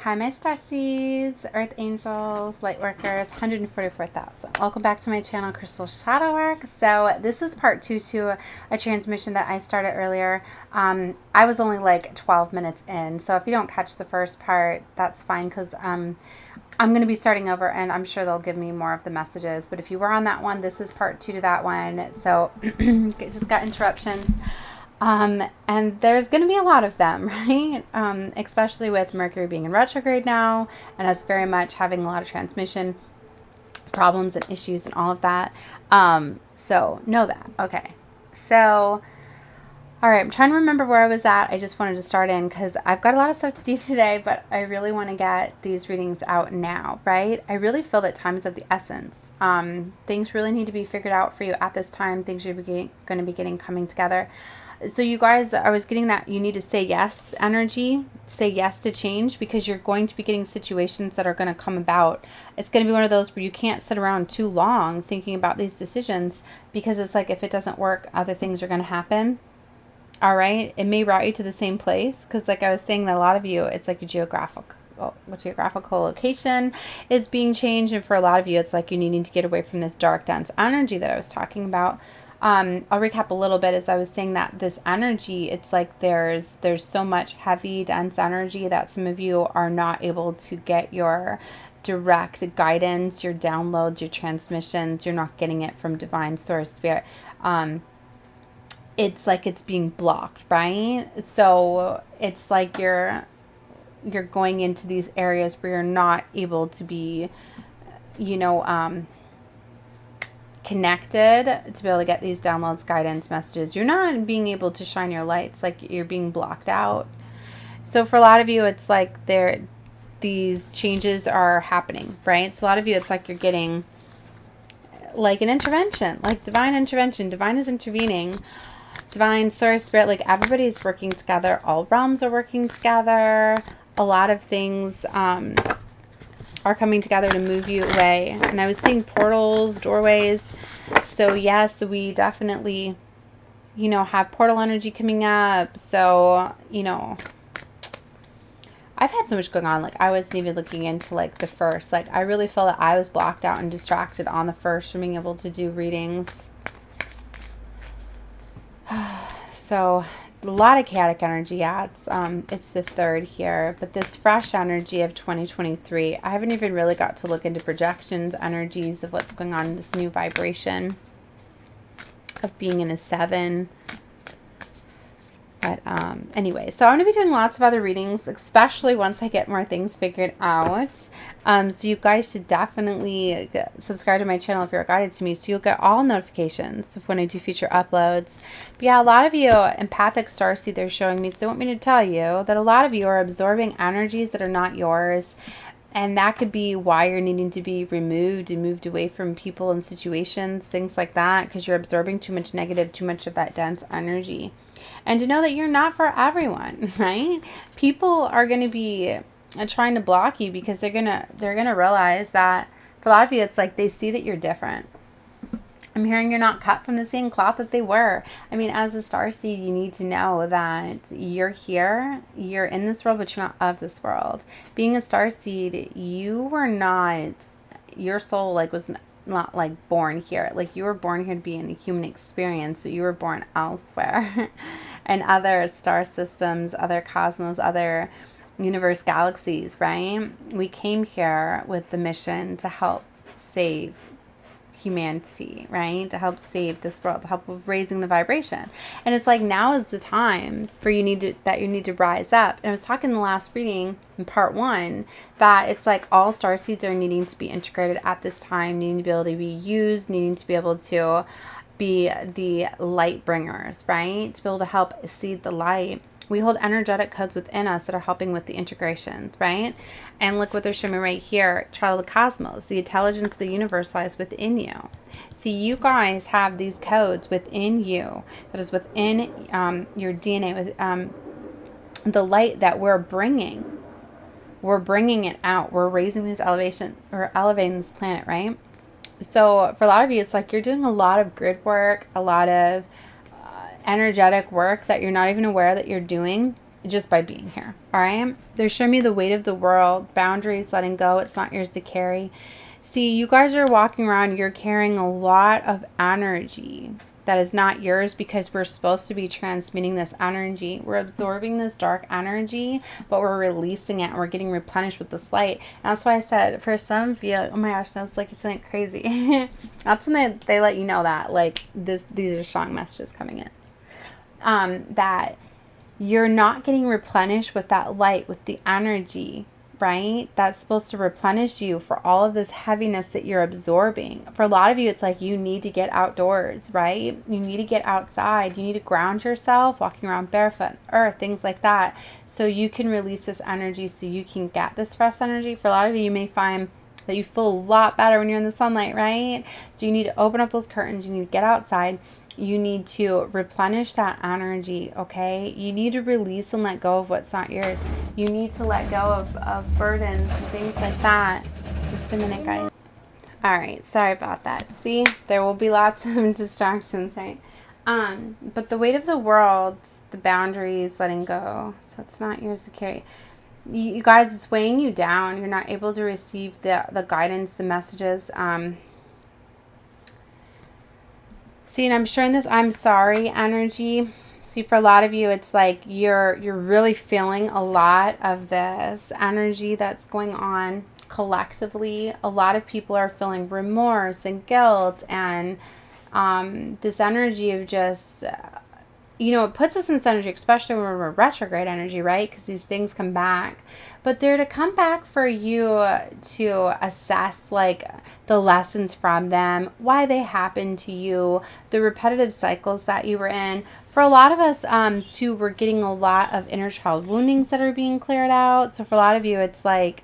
Hi, my Starseeds, Earth Angels, Lightworkers, 144,000. Welcome back to my channel, Crystal Shadow Work. So this is part 2 to a transmission that I started earlier. I was only like 12 minutes in, so if you don't catch the first part, that's fine because I'm going to be starting over and I'm sure they'll give me more of the messages. But if you were on that one, this is part 2 to that one. So just got interruptions. And there's going to be a lot of them, right? Especially with Mercury being in retrograde now and us very much having a lot of transmission problems and issues and all of that. So know that. Okay. So, all right. I'm trying to remember where I was at. I just wanted to start in because I've got a lot of stuff to do today, but I really want to get these readings out now, right? I really feel that time is of the essence. Things really need to be figured out for you at this time. Things you're going to be getting coming together. So you guys, I was getting that you need to say yes energy, say yes to change, because you're going to be getting situations that are going to come about. It's going to be one of those where you can't sit around too long thinking about these decisions, because it's like if it doesn't work, other things are going to happen. All right. It may route you to the same place, because like I was saying, that a lot of you, it's like a geographical location is being changed. And for a lot of you, it's like you're needing to get away from this dark, dense energy that I was talking about. I'll recap a little bit. As I was saying, that this energy, it's like there's so much heavy, dense energy that some of you are not able to get your direct guidance, your downloads, your transmissions. You're not getting it from divine source spirit. It's like it's being blocked, right? So it's like you're going into these areas where you're not able to be, connected to be able to get these downloads, guidance, messages. You're not being able to shine your lights, like you're being blocked out. So for a lot of you, it's like these changes are happening, right? So a lot of you, it's like you're getting like an intervention, like divine intervention. Divine is intervening. Divine source spirit, like everybody's working together. All realms are working together. A lot of things are coming together to move you away. And I was seeing portals, doorways. So yes, we definitely, have portal energy coming up. So, I've had so much going on. Like I wasn't even looking into like the first. Like I really felt that I was blocked out and distracted on the first from being able to do readings. So a lot of chaotic energy. Yeah, it's the third here, but this fresh energy of 2023, I haven't even really got to look into projections, energies of what's going on in this new vibration of being in a 7. But anyway, so I'm going to be doing lots of other readings, especially once I get more things figured out. So you guys should definitely subscribe to my channel if you're guided to me, so you'll get all notifications of when I do future uploads. But yeah, a lot of you, empathic starseed, they're showing me, so they want me to tell you that a lot of you are absorbing energies that are not yours. And that could be why you're needing to be removed and moved away from people and situations, things like that, because you're absorbing too much negative, too much of that dense energy. And to know that you're not for everyone, right? People are going to be trying to block you because they're going to realize that for a lot of you, it's like they see that you're different. I'm hearing you're not cut from the same cloth that they were. I mean, as a starseed, you need to know that you're here, you're in this world, but you're not of this world. Being a starseed, you were not, your soul like was not like born here. Like you were born here to be in a human experience, but you were born elsewhere. And other star systems, other cosmos, other universe galaxies, right? We came here with the mission to help save humanity, right? To help save this world, to help with raising the vibration. And it's like now is the time for you need to rise up. And I was talking in the last reading in part 1 that it's like all starseeds are needing to be integrated at this time, needing to be able to be used, needing to be able to be the light bringers, right? To be able to help seed the light. We hold energetic codes within us that are helping with the integrations, right? And look what they're showing me right here. Child of the cosmos. The intelligence of the universe lies within you. See, you guys have these codes within you. That is within your DNA. With the light that we're bringing. We're bringing it out. We're raising these elevation. We're elevating this planet, right? So for a lot of you, it's like you're doing a lot of grid work. A lot of energetic work that you're not even aware that you're doing. just by being here. All right. They're showing me the weight of the world, boundaries, letting go. It's not yours to carry. See, you guys are walking around, you're carrying a lot of energy that is not yours because we're supposed to be transmitting this energy. We're absorbing this dark energy, but we're releasing it and we're getting replenished with this light. And that's why I said, for some of you, oh my gosh, that's like it's like crazy. That's when they let you know that, like, these are strong messages coming in. That you're not getting replenished with that light, with the energy, right? That's supposed to replenish you for all of this heaviness that you're absorbing. For a lot of you, it's like you need to get outdoors, right? You need to get outside. You need to ground yourself, walking around barefoot, earth, things like that, so you can release this energy, so you can get this fresh energy. For a lot of you, you may find that you feel a lot better when you're in the sunlight, right? So you need to open up those curtains. You need to get outside. You need to replenish that energy, okay? You need to release and let go of what's not yours. You need to let go of burdens and things like that. Just a minute, guys. All right, sorry about that. See, there will be lots of distractions, right? But the weight of the world, the boundaries, letting go. So it's not yours to carry. You guys, it's weighing you down. You're not able to receive the guidance, the messages. See, and I'm showing this I'm sorry energy. See, for a lot of you, it's like you're really feeling a lot of this energy that's going on collectively. A lot of people are feeling remorse and guilt and this energy of just, you know, it puts us in this energy, especially when we're retrograde energy, right? Because these things come back. But they're to come back for you to assess, like, the lessons from them, why they happened to you, the repetitive cycles that you were in. For a lot of us, too, we're getting a lot of inner child woundings that are being cleared out. So for a lot of you, it's like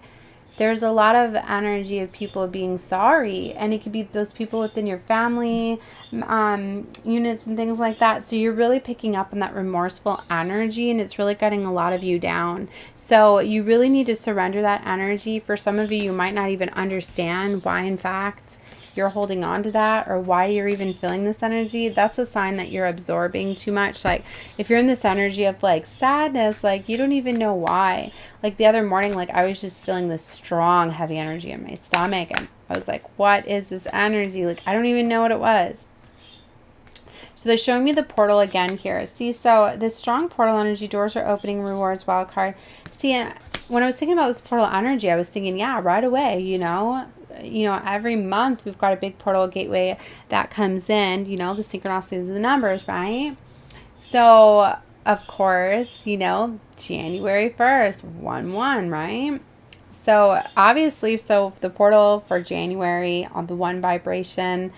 there's a lot of energy of people being sorry, and it could be those people within your family, units and things like that. So you're really picking up on that remorseful energy, and it's really cutting a lot of you down. So you really need to surrender that energy. For some of you, you might not even understand why, in fact, you're holding on to that, or why you're even feeling this energy. That's a sign that you're absorbing too much. Like, if you're in this energy of like sadness, like you don't even know why. Like the other morning, like I was just feeling this strong heavy energy in my stomach, and I was like, what is this energy? Like, I don't even know what it was. So they're showing me the portal again here. See, so this strong portal energy, doors are opening, rewards, wild card. See, when I was thinking about this portal energy, I was thinking, yeah, right away, you know, every month we've got a big portal gateway that comes in, you know, the synchronicities of the numbers, right? So, of course, you know, January 1st, 1-1, right? So, obviously, so the portal for January on the 1 vibration,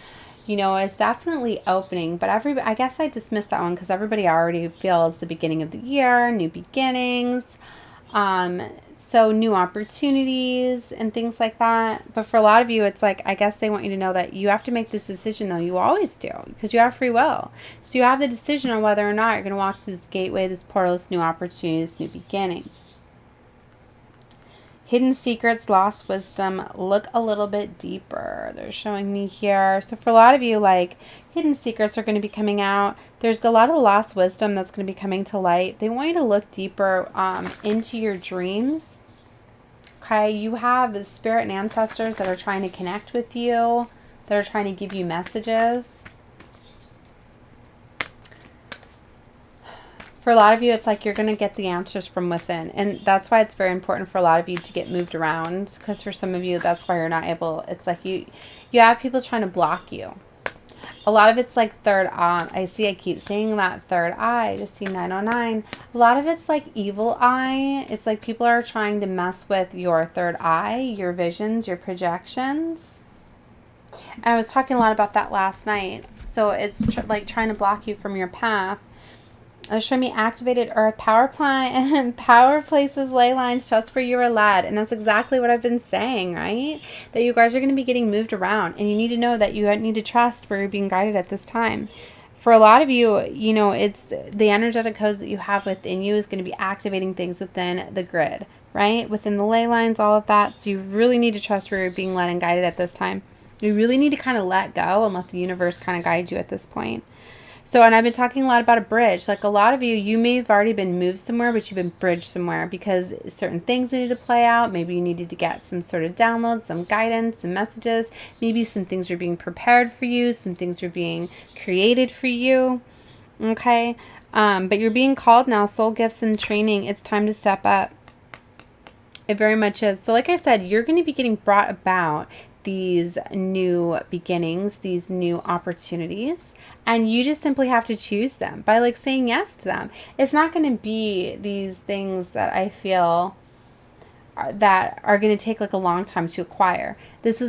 you know, is definitely opening. But I guess I dismissed that one because everybody already feels the beginning of the year, new beginnings. So new opportunities and things like that. But for a lot of you, it's like, I guess they want you to know that you have to make this decision, though. You always do, because you have free will. So you have the decision on whether or not you're going to walk through this gateway, this portal, this new opportunity, this new beginning. Hidden secrets, lost wisdom. Look a little bit deeper. They're showing me here. So for a lot of you, like, hidden secrets are going to be coming out. There's a lot of lost wisdom that's going to be coming to light. They want you to look deeper into your dreams. Okay, you have spirit and ancestors that are trying to connect with you, that are trying to give you messages. For a lot of you, it's like you're going to get the answers from within. And that's why it's very important for a lot of you to get moved around. Because for some of you, that's why you're not able. It's like you have people trying to block you. A lot of it's like third eye. I keep saying that third eye. I just see 909. A lot of it's like evil eye. It's like people are trying to mess with your third eye, your visions, your projections. And I was talking a lot about that last night. So it's like trying to block you from your path. Show me activated earth power plant, power places, ley lines, just where you are led. And that's exactly what I've been saying, right? That you guys are going to be getting moved around, and you need to know that you need to trust where you're being guided at this time. For a lot of you, you know, it's the energetic codes that you have within you is going to be activating things within the grid, right? Within the ley lines, all of that. So you really need to trust where you're being led and guided at this time. You really need to kind of let go and let the universe kind of guide you at this point. So, and I've been talking a lot about a bridge. Like a lot of you, you may have already been moved somewhere, but you've been bridged somewhere because certain things needed to play out. Maybe you needed to get some sort of download, some guidance, some messages. Maybe some things are being prepared for you. Some things are being created for you. Okay. But you're being called now, soul gifts and training. It's time to step up. It very much is. So like I said, you're going to be getting brought about these new beginnings, these new opportunities, and you just simply have to choose them by like saying yes to them. It's not going to be these things that I feel that are going to take like a long time to acquire. This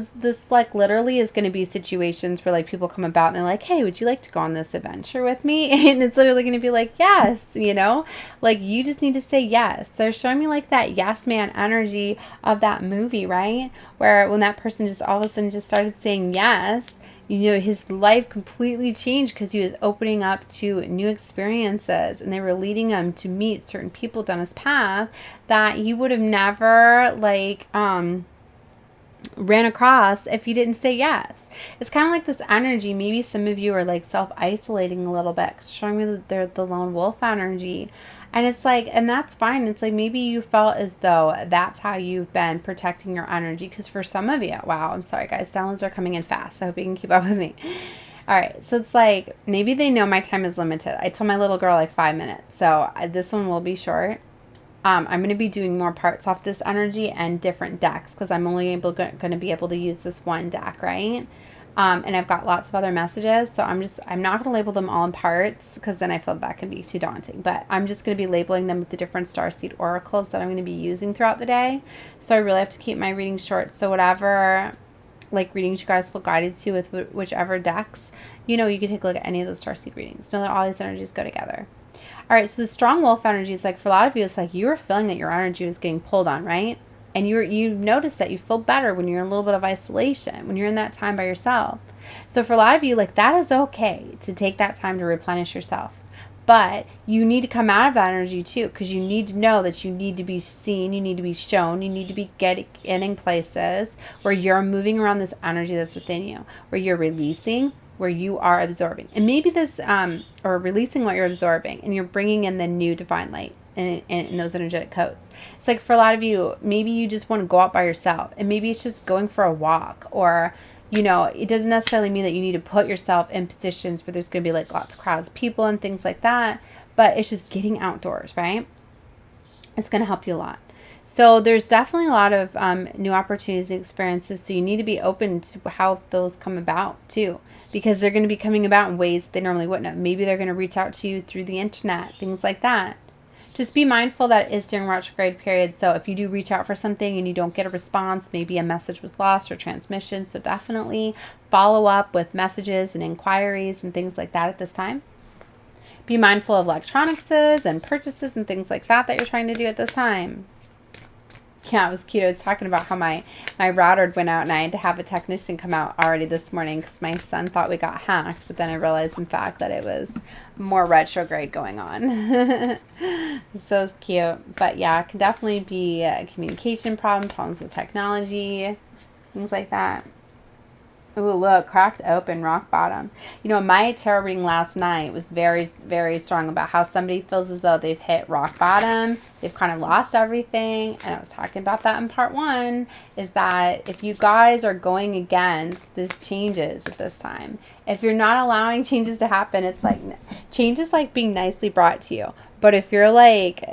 like literally is going to be situations where like people come about and they're like, hey, would you like to go on this adventure with me? And it's literally going to be like, yes, you know, like you just need to say yes. They're showing me like that yes man energy of that movie, right? Where when that person just all of a sudden just started saying yes, you know, his life completely changed because he was opening up to new experiences, and they were leading him to meet certain people down his path that he would have never like ran across if he didn't say yes. It's kind of like this energy. Maybe some of you are like self-isolating a little bit, showing me that they're the lone wolf energy. And it's like, and that's fine. It's like maybe you felt as though that's how you've been protecting your energy. Because for some of you, wow, I'm sorry guys, downloads are coming in fast. I hope you can keep up with me. All right, so it's like maybe they know my time is limited. I told my little girl like 5 minutes, so this one will be short. I'm going to be doing more parts off this energy and different decks because I'm only going to be able to use this one deck, right? And I've got lots of other messages, so I'm not going to label them all in parts because then I feel that can be too daunting. But I'm just going to be labeling them with the different starseed oracles that I'm going to be using throughout the day. So I really have to keep my readings short. So whatever like readings you guys feel guided to with whichever decks, you know, you can take a look at any of those starseed readings. Know that all these energies go together. All right, so the strong wolf energy is like for a lot of you, it's like you were feeling that your energy was getting pulled on, right? And you notice that you feel better when you're in a little bit of isolation, when you're in that time by yourself. So for a lot of you, like that is okay to take that time to replenish yourself. But you need to come out of that energy too, because you need to know that you need to be seen, you need to be shown, you need to be getting places where you're moving around this energy that's within you, where you're releasing, where you are absorbing. And maybe this, or releasing what you're absorbing, and you're bringing in the new divine light in those energetic codes. It's like for a lot of you, maybe you just want to go out by yourself, and maybe it's just going for a walk, or you know, it doesn't necessarily mean that you need to put yourself in positions where there's going to be like lots of crowds of people and things like that, but it's just getting outdoors, right? It's going to help you a lot. So there's definitely a lot of new opportunities and experiences, so you need to be open to how those come about too, because they're going to be coming about in ways they normally wouldn't have. Maybe they're going to reach out to you through the internet, things like that. Just be mindful that it is during retrograde period. So if you do reach out for something and you don't get a response, maybe a message was lost or transmission. So definitely follow up with messages and inquiries and things like that at this time. Be mindful of electronics and purchases and things like that you're trying to do at this time. Yeah, it was cute. I was talking about how my router went out and I had to have a technician come out already this morning because my son thought we got hacked. But then I realized, in fact, that it was more retrograde going on. So it's cute. But yeah, it can definitely be a communication problem, problems with technology, things like that. Ooh, look, cracked open, rock bottom. You know, my tarot reading last night was very, very strong about how somebody feels as though they've hit rock bottom. They've kind of lost everything. And I was talking about that in part 1, is that if you guys are going against these changes at this time, if you're not allowing changes to happen, it's like, change is like being nicely brought to you. But if you're like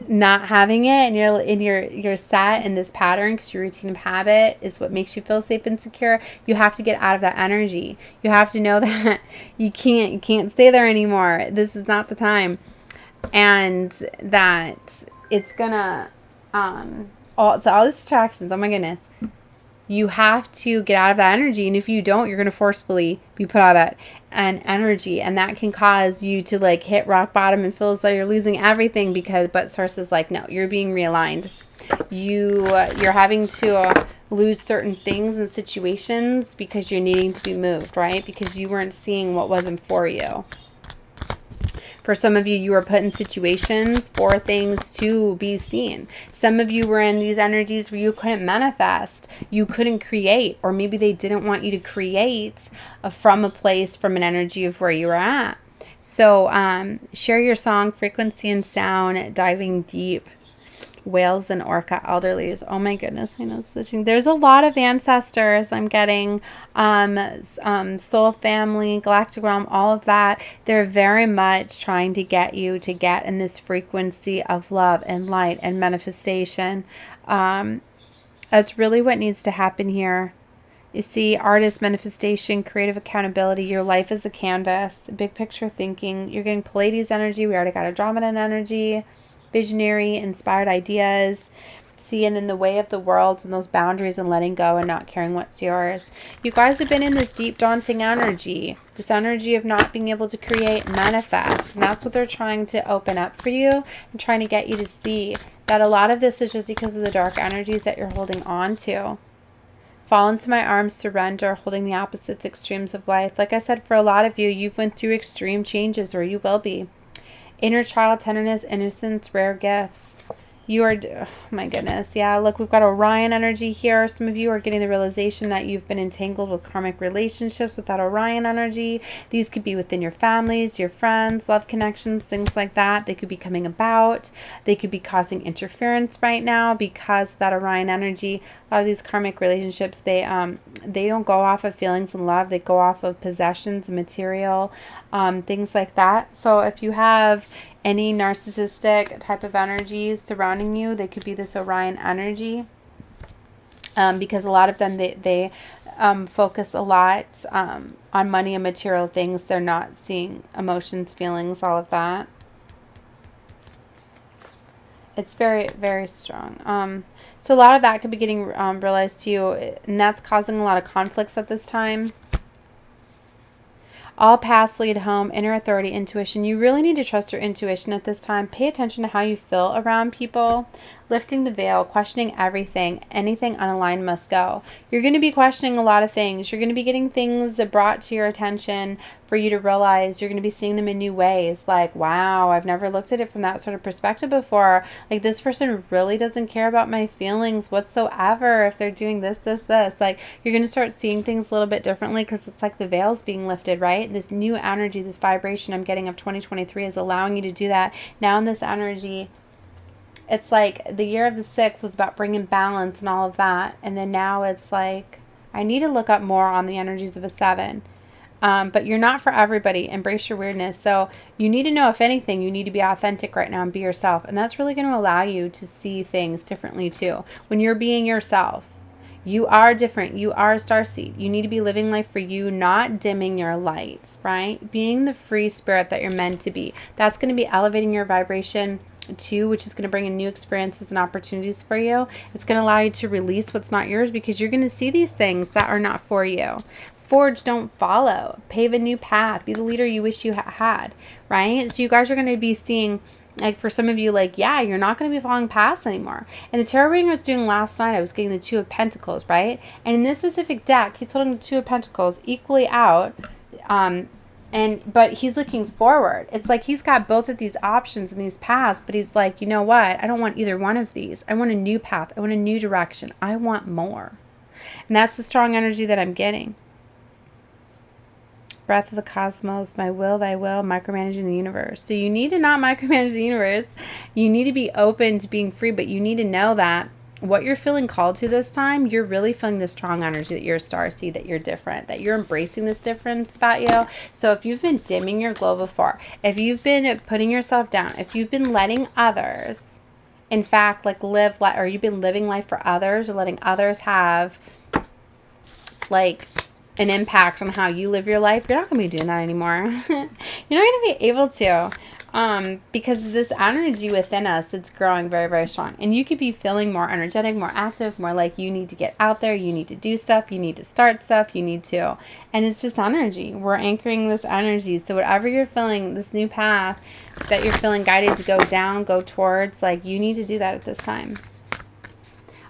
not having it and you're set in this pattern because your routine of habit is what makes you feel safe and secure, you have to get out of that energy. You have to know that you can't stay there anymore. This is not the time. And that it's gonna all these distractions, oh my goodness, you have to get out of that energy. And if you don't, you're going to forcefully be put out of that energy. And that can cause you to like hit rock bottom and feel as though you're losing everything but source is like, no, you're being realigned. You're having to lose certain things and situations because you're needing to be moved, right? Because you weren't seeing what wasn't for you. For some of you, you were put in situations for things to be seen. Some of you were in these energies where you couldn't manifest, you couldn't create, or maybe they didn't want you to create from a place, from an energy of where you were at. So share your song, frequency and sound, diving deep. Whales and orca elderlies. Oh my goodness, I know switching. There's a lot of ancestors I'm getting. Soul family, galactic realm, all of that. They're very much trying to get you to get in this frequency of love and light and manifestation. That's really what needs to happen here. You see, artist manifestation, creative accountability. Your life is a canvas, big picture thinking. You're getting Pleiades energy. We already got Andromeda energy, visionary, inspired ideas. Seeing in the way of the world and those boundaries and letting go and not caring what's yours. You guys have been in this deep, daunting energy. This energy of not being able to create, manifest. And that's what they're trying to open up for you and trying to get you to see that a lot of this is just because of the dark energies that you're holding on to. Fall into my arms, surrender, holding the opposites, extremes of life. Like I said, for a lot of you, you've went through extreme changes, or you will be. Inner child tenderness, innocence, rare gifts. You are, oh my goodness. Yeah, look, we've got Orion energy here. Some of you are getting the realization that you've been entangled with karmic relationships with that Orion energy. These could be within your families, your friends, love connections, things like that. They could be coming about. They could be causing interference right now because of that Orion energy. A lot of these karmic relationships, they don't go off of feelings and love. They go off of possessions and material, things like that. So if you have any narcissistic type of energies surrounding you, they could be this Orion energy, because a lot of them, they focus a lot on money and material things. They're not seeing emotions, feelings, all of that. It's very, very strong. So a lot of that could be getting realized to you, and that's causing a lot of conflicts at this time. All paths lead home, inner authority, intuition. You really need to trust your intuition at this time. Pay attention to how you feel around people. Lifting the veil, questioning everything. Anything unaligned must go. You're going to be questioning a lot of things. You're going to be getting things brought to your attention for you to realize. You're going to be seeing them in new ways. Like, wow, I've never looked at it from that sort of perspective before. Like, this person really doesn't care about my feelings whatsoever if they're doing this. Like, you're going to start seeing things a little bit differently because it's like the veil's being lifted, right? This new energy, this vibration I'm getting of 2023 is allowing you to do that. Now in this energy, it's like the year of the 6 was about bringing balance and all of that. And then now it's like, I need to look up more on the energies of a 7. But you're not for everybody. Embrace your weirdness. So you need to know, if anything, you need to be authentic right now and be yourself. And that's really going to allow you to see things differently too. When you're being yourself, you are different. You are a starseed. You need to be living life for you, not dimming your lights, right? Being the free spirit that you're meant to be. That's going to be elevating your vibration too, which is going to bring in new experiences and opportunities for you. It's going to allow you to release what's not yours, because you're going to see these things that are not for you. Forge, don't follow. Pave a new path. Be the leader you wish you had, right? So you guys are going to be seeing, like, for some of you, like, yeah, you're not going to be following paths anymore. And the tarot reading I was doing last night, I was getting the 2 of Pentacles, right? And in this specific deck, he's holding the 2 of Pentacles equally out, but he's looking forward. It's like he's got both of these options and these paths, but he's like, you know what? I don't want either one of these. I want a new path. I want a new direction. I want more. And that's the strong energy that I'm getting. Breath of the cosmos, my will, thy will, micromanaging the universe. So you need to not micromanage the universe. You need to be open to being free, but you need to know that what you're feeling called to this time, you're really feeling the strong energy that you're a starseed, that you're different, that you're embracing this difference about you. So if you've been dimming your glow before, if you've been putting yourself down, if you've been letting others, in fact, like or you've been living life for others, or letting others have like an impact on how you live your life, you're not going to be doing that anymore. You're not going to be able to. Because this energy within us, it's growing very, very strong. And you could be feeling more energetic, more active, more like you need to get out there, you need to do stuff, you need to start stuff, you need to. And it's this energy. We're anchoring this energy. So whatever you're feeling, this new path that you're feeling guided to go down, go towards, like, you need to do that at this time.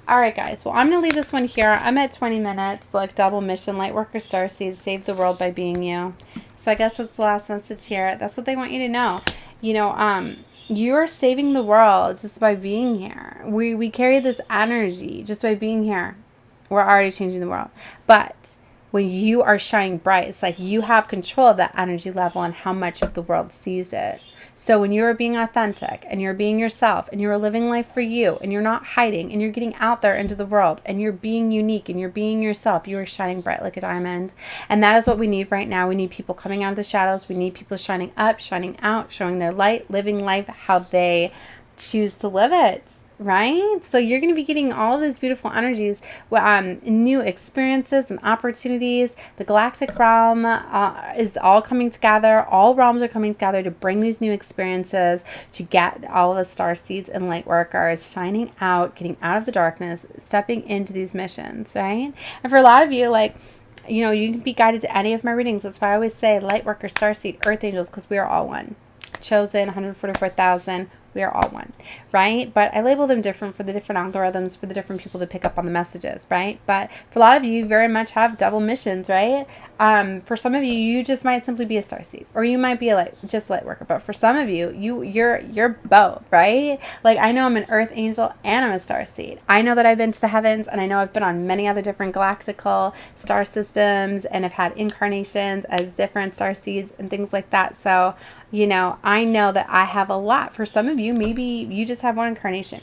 All right, guys. Well, I'm going to leave this one here. I'm at 20 minutes, like double mission, Lightworker Starseeds, save the world by being you. So I guess that's the last message here. That's what they want you to know. You know, you're saving the world just by being here. We carry this energy just by being here. We're already changing the world. But when you are shining bright, it's like you have control of that energy level and how much of the world sees it. So when you're being authentic and you're being yourself and you're living life for you and you're not hiding and you're getting out there into the world and you're being unique and you're being yourself, you are shining bright like a diamond. And that is what we need right now. We need people coming out of the shadows. We need people shining up, shining out, showing their light, living life how they choose to live it. Right? So you're going to be getting all these beautiful energies, new experiences and opportunities. The galactic realm is all coming together. All realms are coming together to bring these new experiences, to get all of us starseeds and light workers shining out, getting out of the darkness, stepping into these missions, right? And for a lot of you, like, you know, you can be guided to any of my readings. That's why I always say light worker, starseed, earth angels, because we are all one. Chosen, 144,000. We are all one, right? But I label them different for the different algorithms, for the different people to pick up on the messages, right? But for a lot of you, very much have double missions, right? For some of you, you just might simply be a starseed, or you might be just light worker. But for some of you, you're both, right? Like, I know I'm an earth angel and I'm a starseed. I know that I've been to the heavens, and I know I've been on many other different galactical star systems, and have had incarnations as different starseeds and things like that. So, you know, I know that I have a lot. For some of you, maybe you just have one incarnation,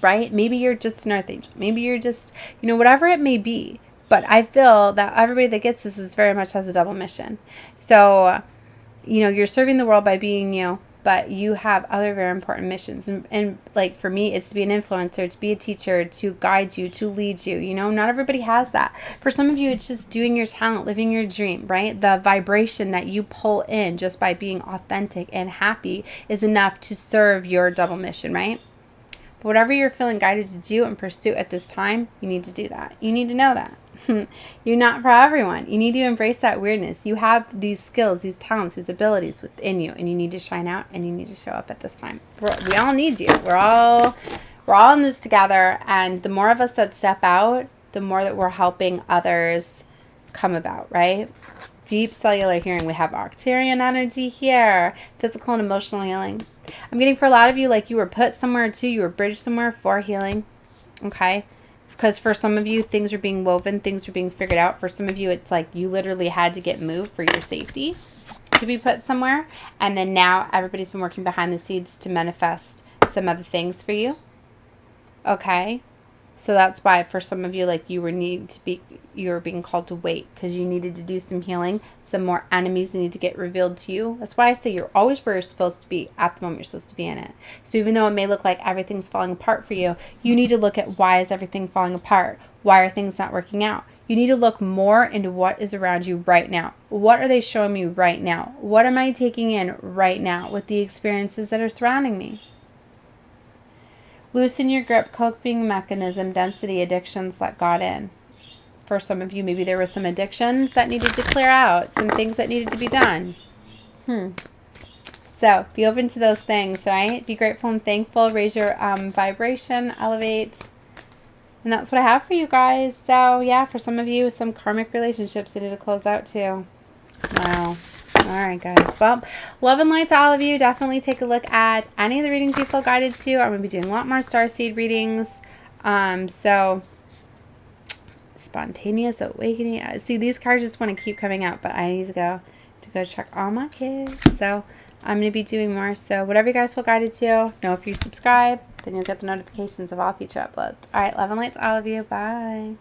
right? Maybe you're just an earth angel. Maybe you're just, you know, whatever it may be. But I feel that everybody that gets this is very much has a double mission. So, you know, you're serving the world by being you, but you have other very important missions. And like for me, it's to be an influencer, to be a teacher, to guide you, to lead you. You know, not everybody has that. For some of you, it's just doing your talent, living your dream, right? The vibration that you pull in just by being authentic and happy is enough to serve your double mission, right? But whatever you're feeling guided to do and pursue at this time, you need to do that. You need to know that. You're not for everyone. You need to embrace that weirdness. You have these skills, these talents, these abilities within you, and you need to shine out and you need to show up at this time. We all need you. We're all in this together, and the more of us that step out, the more that we're helping others come about, right? Deep cellular healing. We have Arcturian energy here. Physical and emotional healing. I'm getting for a lot of you, like you were put somewhere too. You were bridged somewhere for healing. Okay? Because for some of you, things are being woven. Things are being figured out. For some of you, it's like you literally had to get moved for your safety to be put somewhere. And then now everybody's been working behind the scenes to manifest some other things for you. Okay? So that's why for some of you, like you were being called to wait because you needed to do some healing. Some more enemies need to get revealed to you. That's why I say you're always where you're supposed to be at the moment you're supposed to be in it. So even though it may look like everything's falling apart for you, you need to look at why is everything falling apart? Why are things not working out? You need to look more into what is around you right now. What are they showing me right now? What am I taking in right now with the experiences that are surrounding me? Loosen your grip, coping mechanism, density, addictions, let God in. For some of you, maybe there were some addictions that needed to clear out, some things that needed to be done. So, be open to those things, right? Be grateful and thankful, raise your vibration, elevate. And that's what I have for you guys. So, yeah, for some of you, some karmic relationships needed to close out too. Wow. All right, guys. Well, love and light to all of you. Definitely take a look at any of the readings you feel guided to. I'm going to be doing a lot more starseed readings. So, spontaneous awakening. See, these cards just want to keep coming out, but I need to go check all my kids. So, I'm going to be doing more. So, whatever you guys feel guided to, know if you subscribe, then you'll get the notifications of all future uploads. All right, love and light to all of you. Bye.